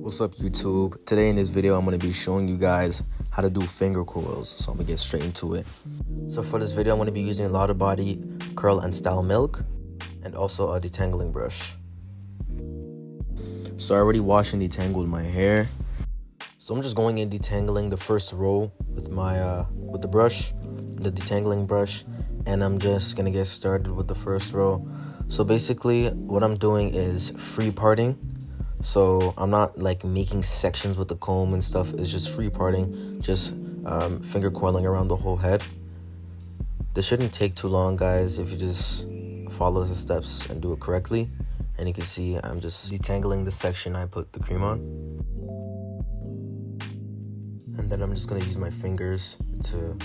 What's up, YouTube? Today in this video I'm going to be showing you guys how to do finger coils, so I'm going to get straight into it. So for this video I'm going to be using a lot of body, curl and style milk, and also a detangling brush. So I already washed and detangled my hair, so I'm just going in detangling the first row with my with the brush, the detangling brush, and I'm just going to get started with the first row. So basically what I'm doing is free parting. So I'm not like making sections with the comb and stuff. It's just free parting, just finger coiling around the whole head. This shouldn't take too long, guys, if you just follow the steps and do it correctly. And you can see I'm just detangling the section I put the cream on. And then I'm just gonna use my fingers to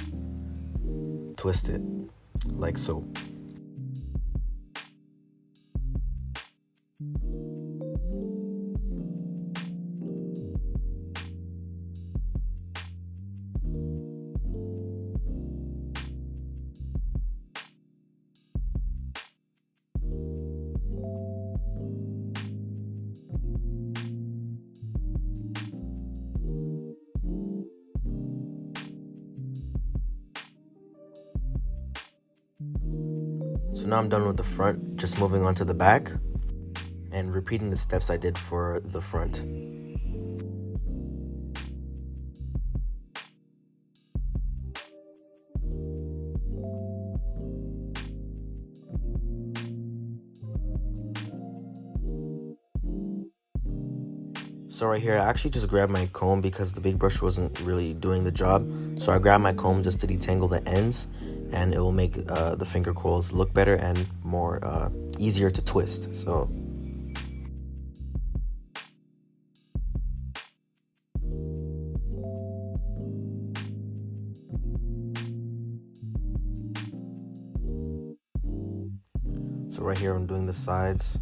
twist it, like so. So now I'm done with the front, just moving on to the back and repeating the steps I did for the front. So right here, I actually just grabbed my comb because the big brush wasn't really doing the job. So I grabbed my comb just to detangle the ends, and it will make the finger coils look better and more easier to twist. So right here I'm doing the sides.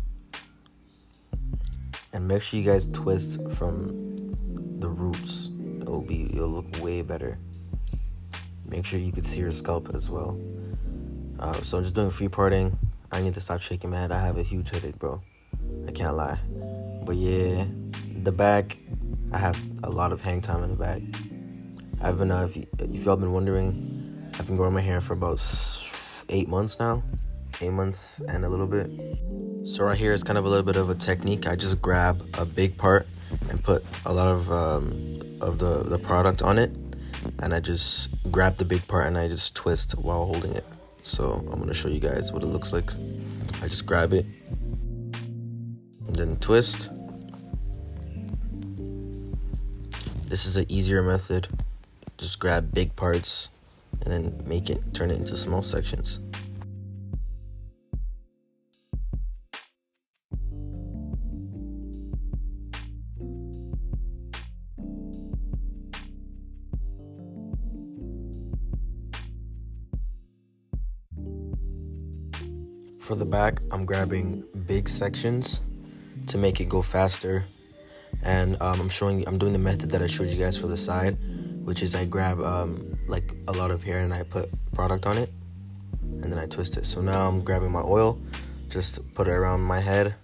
And make sure you guys twist from the roots. It'll look way better. Make sure you can see your scalp as well. So I'm just doing free parting. I need to stop shaking my head. I have a huge headache, bro. I can't lie. But yeah, the back, I have a lot of hang time in the back. I've been, if y'all been wondering, I've been growing my hair for about 8 months now. 8 months and a little bit. So right here is kind of a little bit of a technique. I just grab a big part and put a lot of the product on it, and I just grab the big part and I just twist while holding it. So I'm gonna show you guys what it looks like. I just grab it and then twist. This is an easier method. Just grab big parts and then turn it into small sections. For the back, I'm grabbing big sections to make it go faster, and I'm doing the method that I showed you guys for the side, which is I grab like a lot of hair and I put product on it, and then I twist it. So now I'm grabbing my oil, just put it around my head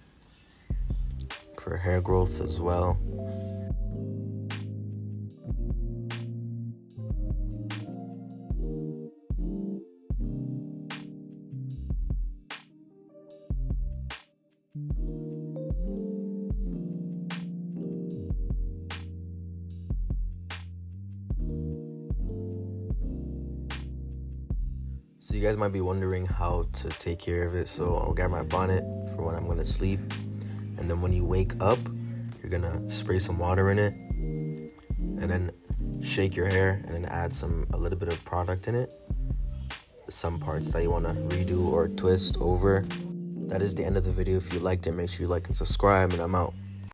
for hair growth as well. So you guys might be wondering how to take care of it. So I'll grab my bonnet for when I'm gonna sleep, and then when you wake up, you're gonna spray some water in it, and then shake your hair, and then add a little bit of product in it. Some parts that you wanna redo or twist over. That is the end of the video. If you liked it, make sure you like and subscribe, and I'm out.